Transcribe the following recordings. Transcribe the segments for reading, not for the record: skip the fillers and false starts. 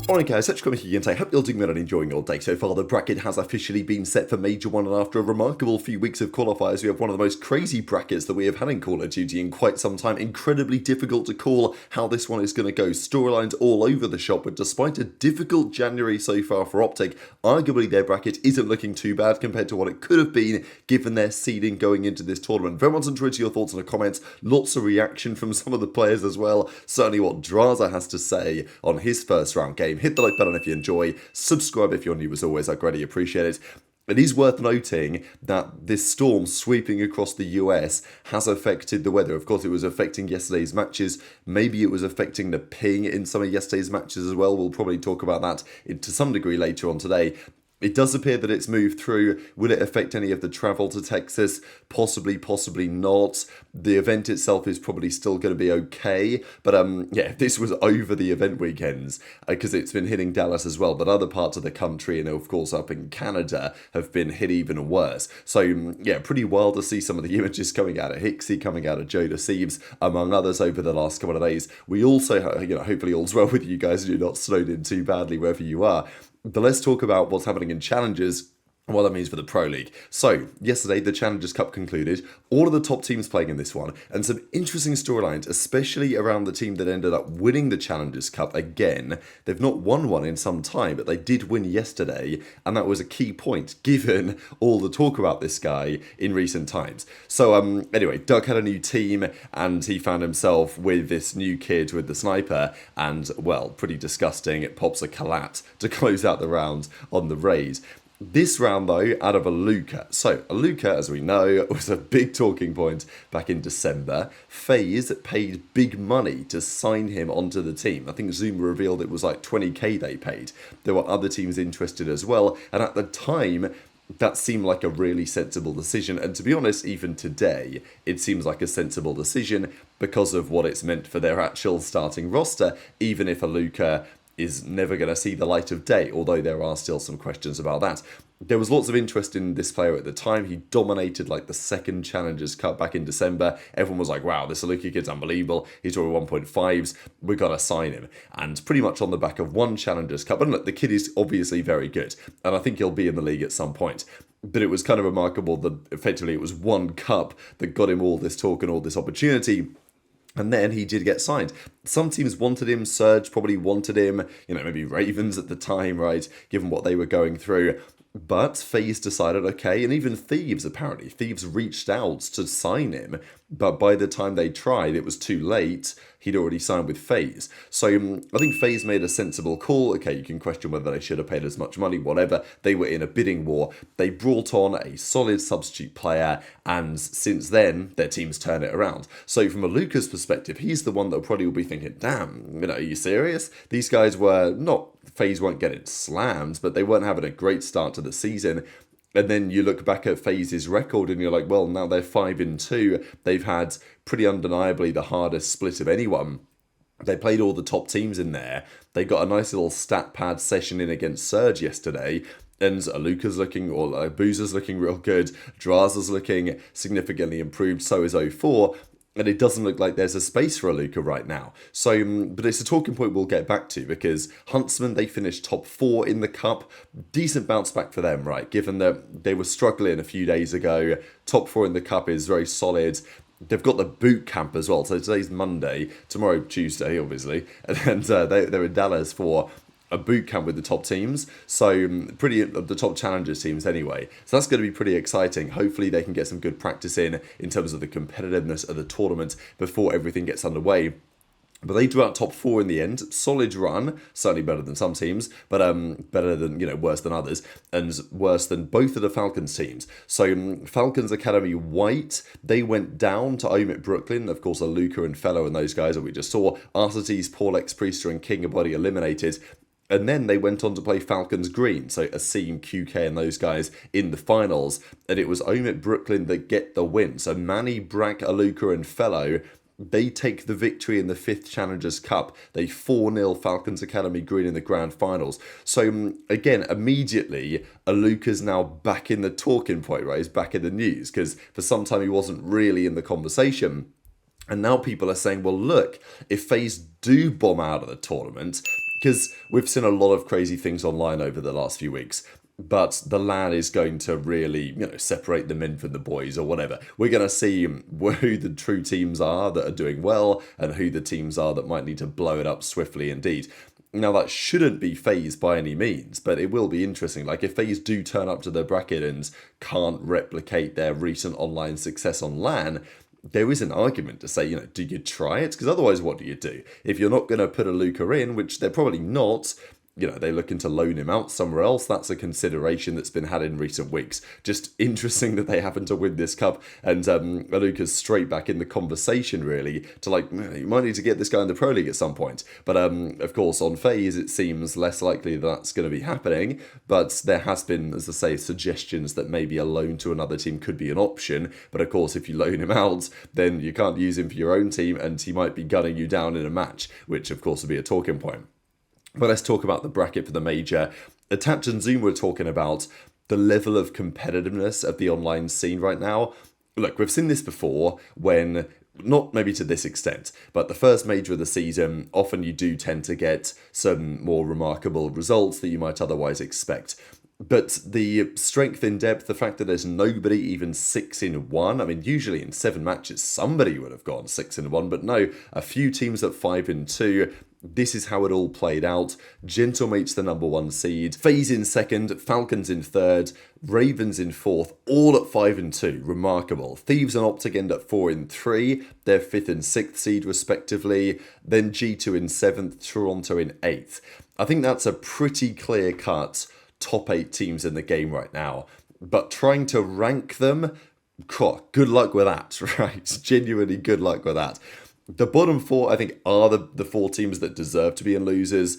Alright guys, such coming here and I hope you're doing well and enjoying your day so far. The bracket has officially been set for Major 1, and after a remarkable few weeks of qualifiers, we have one of the most crazy brackets that we have had in Call of Duty in quite some time. Incredibly difficult to call how this one is going to go. Storylines all over the shop, but despite a difficult January so far for OpTic, arguably their bracket isn't looking too bad compared to what it could have been given their seeding going into this tournament. Very much interested in your thoughts in the comments. Lots of reaction from some of the players as well. Certainly what Drazah has to say on his first round game. Hit the like button if you enjoy, subscribe if you're new as always, I greatly appreciate it. It is worth noting that this storm sweeping across the US has affected the weather. Of course, it was affecting yesterday's matches. Maybe it was affecting the ping in some of yesterday's matches as well. We'll probably talk about that to some degree later on today. It does appear that it's moved through. Will it affect any of the travel to Texas? Possibly, possibly not. The event itself is probably still going to be okay. But yeah, this was over the event weekends because it's been hitting Dallas as well. But other parts of the country and of course up in Canada have been hit even worse. So yeah, pretty wild to see some of the images coming out of Hixie, coming out of JoeDeceives, among others over the last couple of days. We also, hopefully all's well with you guys and you're not snowed in too badly wherever you are. But let's talk about what's happening in challenges, what that means for the Pro League. So, yesterday the Challengers Cup concluded, all of the top teams playing in this one, and some interesting storylines, especially around the team that ended up winning the Challengers Cup again. They've not won one in some time, but they did win yesterday, and that was a key point, given all the talk about this guy in recent times. So, anyway, Doug had a new team, and he found himself with this new kid with the sniper, and, well, pretty disgusting. It pops a collat to close out the round on the raid. This round, though, out of a Lurqxx. So, a Lurqxx, as we know, was a big talking point back in December. FaZe paid big money to sign him onto the team. I think Zoom revealed it was like 20k they paid. There were other teams interested as well, and at the time, that seemed like a really sensible decision. And to be honest, even today, it seems like a sensible decision because of what it's meant for their actual starting roster, even if a Lurqxx is never going to see the light of day, although there are still some questions about that. There was lots of interest in this player at the time. He dominated like the second Challengers Cup back in December. Everyone was like, wow, this Lurqxx kid's unbelievable. He's already 1.5s. We've got to sign him. And pretty much on the back of one Challengers Cup. And look, the kid is obviously very good. And I think he'll be in the league at some point. But it was kind of remarkable that effectively it was one cup that got him all this talk and all this opportunity. And then he did get signed. Some teams wanted him, Surge probably wanted him, maybe Ravens at the time, right, given what they were going through. But FaZe decided, okay, and even Thieves, apparently. Thieves reached out to sign him, but by the time they tried, it was too late. He'd already signed with FaZe. So I think FaZe made a sensible call. Okay, you can question whether they should have paid as much money, whatever. They were in a bidding war. They brought on a solid substitute player, and since then, their teams turn it around. So from a Lurqxx's perspective, he's the one that probably will be thinking, damn, are you serious? These guys were not, FaZe weren't getting slammed, but they weren't having a great start to the season. And then you look back at FaZe's record and you're like, well, now they're 5-2. They've had pretty undeniably the hardest split of anyone. They played all the top teams in there. They got a nice little stat pad session in against Surge yesterday. And Lurqxx's looking, or Abuzah's looking real good. Drazah's looking significantly improved. So is 04. And it doesn't look like there's a space for a Lurqxx right now. So, but it's a talking point we'll get back to because Huntsman, they finished top 4 in the Cup. Decent bounce back for them, right? Given that they were struggling a few days ago. Top 4 in the Cup is very solid. They've got the boot camp as well. So today's Monday, tomorrow Tuesday, obviously. And they're in Dallas for a boot camp with the top teams, so the top challengers teams anyway. So that's going to be pretty exciting. Hopefully they can get some good practice in terms of the competitiveness of the tournament before everything gets underway. But they drew out top 4 in the end. Solid run, certainly better than some teams, but better than, worse than others, and worse than both of the Falcons teams. So Falcons Academy White, they went down to Omit Brooklyn. Of course, Lurqxx and Fellow and those guys that we just saw. Arcetes, Paulex, Priester, and King of Body eliminated. And then they went on to play Falcons Green, so Asim, QK and those guys in the finals. And it was Omit Brooklyn that get the win. So Manny, Brack, Lurqxx and Fellow, they take the victory in the 5th Challengers Cup. They 4-0 Falcons Academy Green in the grand finals. So again, immediately, Lurqxx is now back in the talking point, right? He's back in the news because for some time he wasn't really in the conversation. And now people are saying, well, look, if FaZe do bomb out of the tournament, because we've seen a lot of crazy things online over the last few weeks. But the LAN is going to really, separate the men from the boys or whatever. We're going to see who the true teams are that are doing well and who the teams are that might need to blow it up swiftly indeed. Now, that shouldn't be FaZe by any means, but it will be interesting. Like, if FaZe do turn up to the bracket and can't replicate their recent online success on LAN, there is an argument to say, do you try it? Because otherwise, what do you do? If you're not going to put a Lurqgend in, which they're probably not, they're looking to loan him out somewhere else. That's a consideration that's been had in recent weeks. Just interesting that they happen to win this cup, and Lurqgend's straight back in the conversation, really, to you might need to get this guy in the Pro League at some point. But of course, on FaZe, it seems less likely that's going to be happening, but there has been, as I say, suggestions that maybe a loan to another team could be an option. But of course, if you loan him out, then you can't use him for your own team, and he might be gunning you down in a match, which of course would be a talking point. But let's talk about the bracket for the major. Tapped and Zoom were talking about the level of competitiveness of the online scene right now. Look, we've seen this before when, not maybe to this extent, but the first major of the season, often you do tend to get some more remarkable results that you might otherwise expect. But the strength in depth, the fact that there's nobody even 6-1, I mean, usually in 7 matches, somebody would have gone 6-1, but no, a few teams at 5-2. This is how it all played out. Gentlemate's the number 1 seed, FaZe in 2nd, Falcons in 3rd, Ravens in 4th, all at 5-2. Remarkable. Thieves and OpTic end at 4-3. They're 5th and 6th seed respectively. Then G2 in 7th, Toronto in 8th. I think that's a pretty clear cut top 8 teams in the game right now. But trying to rank them, good luck with that, right? Genuinely good luck with that. The bottom 4, I think, are the 4 teams that deserve to be in losers.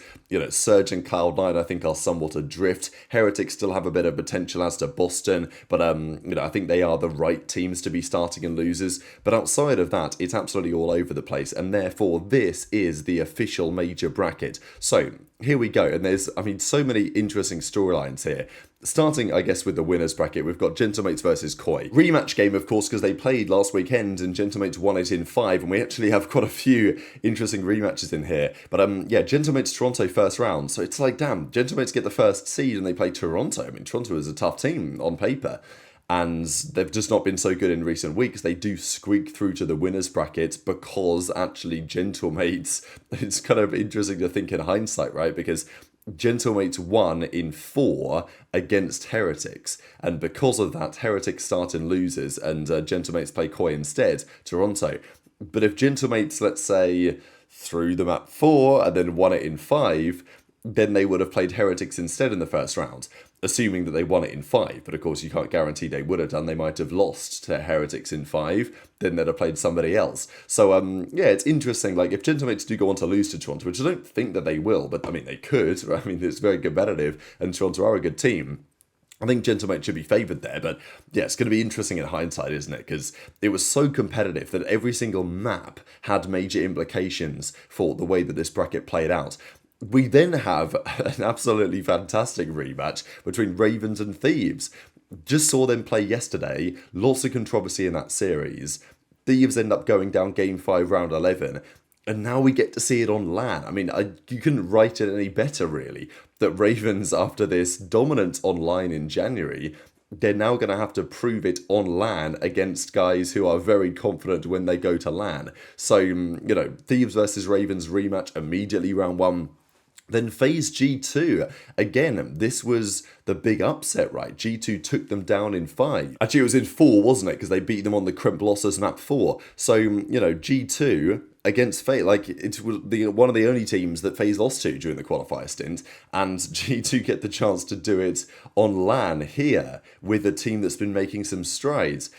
Surge and Cloud9, I think, are somewhat adrift. Heretics still have a bit of potential, as to Boston, but, I think they are the right teams to be starting in losers. But outside of that, it's absolutely all over the place, and therefore, this is the official major bracket. So, here we go, and there's, so many interesting storylines here. Starting, I guess, with the winners bracket, we've got Gentlemates versus Koi. Rematch game, of course, because they played last weekend and Gentlemates won it in 5, and we actually have quite a few interesting rematches in here. But, Gentlemates Toronto first round, so it's like, damn, Gentlemates get the first seed and they play Toronto. Toronto is a tough team on paper, and they've just not been so good in recent weeks. They do squeak through to the winners bracket because, actually, Gentlemates, it's kind of interesting to think in hindsight, right? Because Gentlemates won in 4 against Heretics, and because of that, Heretics start in losers, and Gentlemates play Koi instead, Toronto. But if Gentlemates, let's say, threw them at 4 and then won it in 5, then they would have played Heretics instead in the first round, assuming that they won it in 5. But of course, you can't guarantee they would have done. They might have lost to Heretics in 5, then they'd have played somebody else. So, it's interesting. Like, if Gentlemates do go on to lose to Toronto, which I don't think that they will, but, they could. It's very competitive, and Toronto are a good team. I think Gentlemates should be favoured there, but yeah, it's going to be interesting in hindsight, isn't it? Because it was so competitive that every single map had major implications for the way that this bracket played out. We then have an absolutely fantastic rematch between Ravens and Thieves. Just saw them play yesterday, lots of controversy in that series. Thieves end up going down Game 5, Round 11, and now we get to see it on LAN. You couldn't write it any better, really, that Ravens, after this dominance online in January, they're now going to have to prove it on LAN against guys who are very confident when they go to LAN. So, Thieves versus Ravens rematch immediately, round 1. Then FaZe G2, again, this was the big upset, right? G2 took them down in 5. Actually, it was in 4, wasn't it? Because they beat them on the Cremplosses map 4. So, G2 against FaZe, it was one of the only teams that FaZe lost to during the qualifier stint, and G2 get the chance to do it on LAN here with a team that's been making some strides.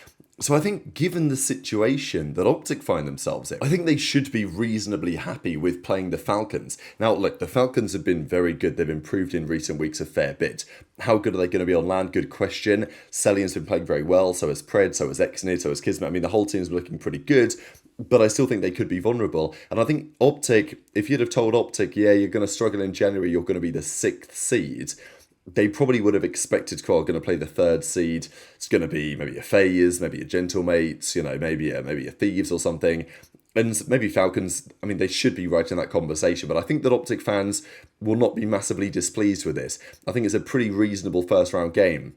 So I think, given the situation that OpTic find themselves in, I think they should be reasonably happy with playing the Falcons. Now, look, the Falcons have been very good. They've improved in recent weeks a fair bit. How good are they going to be on LAN? Good question. Celian's been playing very well, so has Pred, so has Exnid, so has Kismet. The whole team's looking pretty good, but I still think they could be vulnerable. And I think OpTic, if you'd have told OpTic, yeah, you're going to struggle in January, you're going to be the 6th seed, they probably would have expected Qual going to play the 3rd seed. It's going to be maybe a FaZe, maybe a Gentlemates, maybe a Thieves or something. And maybe Falcons, I mean, they should be right in that conversation, but I think that OpTic fans will not be massively displeased with this. I think it's a pretty reasonable first-round game.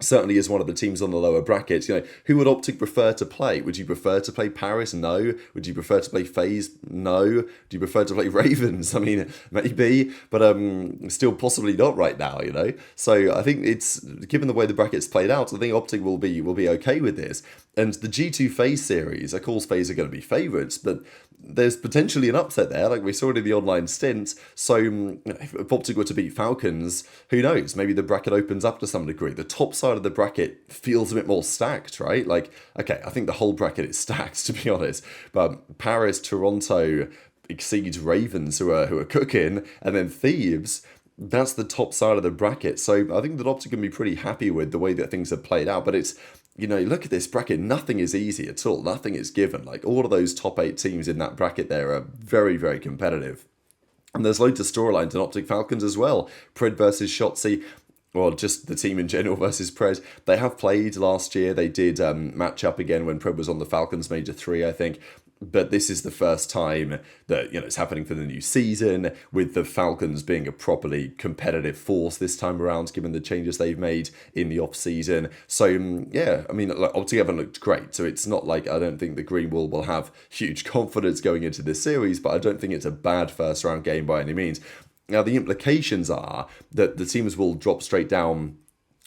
Certainly is one of the teams on the lower brackets. You know, who would OpTic prefer to play? Would you prefer to play Paris? No. Would you prefer to play FaZe? No. Do you prefer to play Ravens? I mean, maybe, but still possibly not right now, you know? So I think it's, given the way the bracket's played out, I think OpTic will be okay with this. And the G2 FaZe series, of course FaZe are going to be favourites, but there's potentially an upset there, like we saw it in the online stint. So if OpTic were to beat Falcons, who knows? Maybe the bracket opens up to some degree. The top side of the bracket feels a bit more stacked, right? Like, okay, I think the whole bracket is stacked, to be honest. But Paris, Toronto exceeds Ravens, who are cooking, and then Thieves. That's the top side of the bracket. So I think that OpTic can be pretty happy with the way that things have played out. But it's, you know, look at this bracket, nothing is easy at all. Nothing is given. Like, all of those top 8 teams in that bracket there are very, very competitive. And there's loads of storylines in OpTic Falcons as well. Pred versus Shotzzy. Well, just the team in general versus Pred. They have played last year. They did match up again when Pred was on the Falcons Major 3, I think. But this is the first time that, you know, it's happening for the new season, with the Falcons being a properly competitive force this time around, given the changes they've made in the off-season. So, yeah, I mean, like, OpTic haven't looked great. So it's not like I don't think the Green Wall will have huge confidence going into this series, but I don't think it's a bad first-round game by any means. Now, the implications are that the teams will drop straight down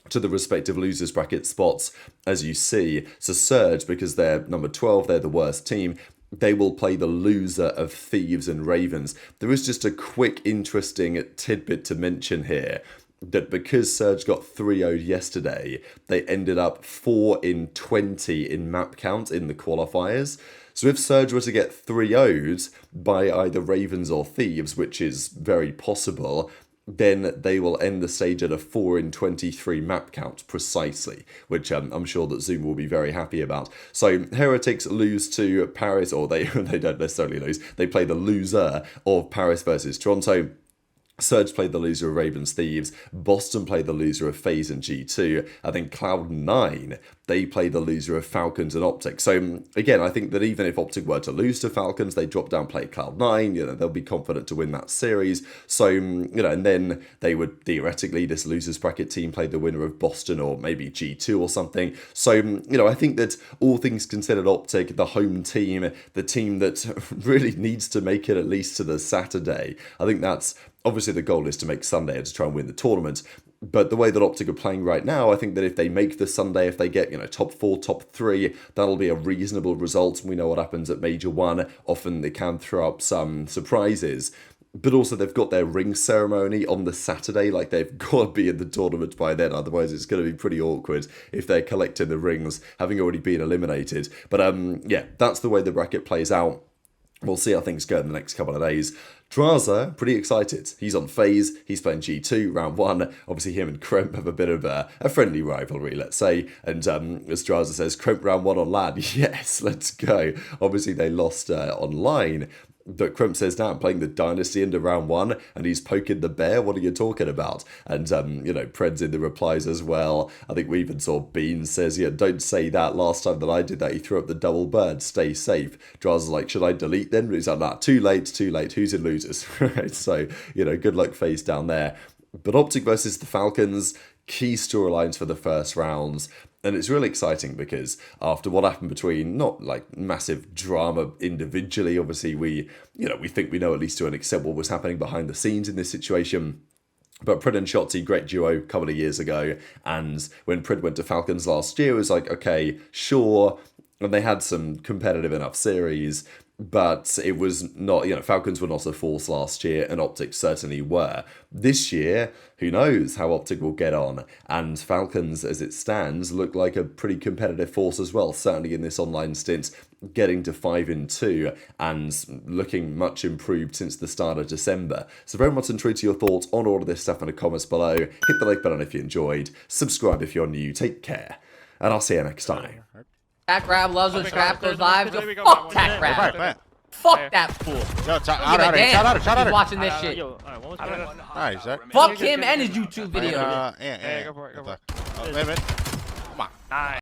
to the respective losers bracket spots, as you see. So Surge, because they're number 12, they're the worst team, they will play the loser of Thieves and Ravens. There is just a quick, interesting tidbit to mention here, that because Surge got 3-0'd yesterday, they ended up 4 in 20 in map count in the qualifiers. So if Surge were to get 3-0'd by either Ravens or Thieves, which is very possible, then they will end the stage at a 4 in 23 map count precisely, which I'm sure that Zoom will be very happy about. So Heretics lose to Paris, or they don't necessarily lose, they play the loser of Paris versus Toronto. Surge played the loser of Ravens Thieves. Boston played the loser of FaZe and G2. I think Cloud9, they play the loser of Falcons and OpTic. So again, I think that even if OpTic were to lose to Falcons, they drop down, play Cloud9, you know, they'll be confident to win that series. So, you know, and then they would theoretically, this losers bracket team play the winner of Boston or maybe G2 or something. So, you know, I think that all things considered, OpTic, the home team, the team that really needs to make it at least to the Saturday, I think that's, obviously the goal is to make Sunday and to try and win the tournament. But the way that OpTic are playing right now, I think that if they make the Sunday, if they get, you know, top 4, top 3, that'll be a reasonable result. We know what happens at Major 1. Often they can throw up some surprises. But also they've got their ring ceremony on the Saturday. Like, they've got to be in the tournament by then. Otherwise it's going to be pretty awkward if they're collecting the rings, having already been eliminated. But yeah, that's the way the bracket plays out. We'll see how things go in the next couple of days. Drazah, pretty excited. He's on FaZe, he's playing G2, round 1. Obviously him and Kremp have a bit of a friendly rivalry, let's say. And as Drazah says, Kremp round 1 on LAN. Yes, let's go. Obviously they lost online. But Kremp says, now I'm playing the Dynasty into round 1, and he's poking the bear. What are you talking about? And, you know, Pred's in the replies as well. I think we even saw Bean says, yeah, don't say that. Last time that I did that, he threw up the double bird. Stay safe. Drazah's like, should I delete them? He's like, nah, too late. Who's in losers? Right? So, you know, good luck FaZe down there. But OpTic versus the Falcons, key storylines for the first rounds. And it's really exciting because after what happened between, not like massive drama individually, obviously we think we know at least to an extent what was happening behind the scenes in this situation. But Pred and Shotzzy, great duo a couple of years ago. And when Pred went to Falcons last year, it was like, okay, sure. And they had some competitive enough series. But it was not, you know, Falcons were not a force last year, and OpTic certainly were. This year, who knows how OpTic will get on, and Falcons, as it stands, look like a pretty competitive force as well, certainly in this online stint, getting to 5-2, and looking much improved since the start of December. So very much intrigued to your thoughts on all of this stuff in the comments below. Hit the like button if you enjoyed, subscribe if you're new, take care, and I'll see you next time. TacticalRab loves when Scrap goes live. Yo, fuck TacticalRab. Fuck that fool. Yo, shout out. He's watching this shit. Nice, Fuck him and his YouTube video. Yeah, go for it. Wait a minute. Come on.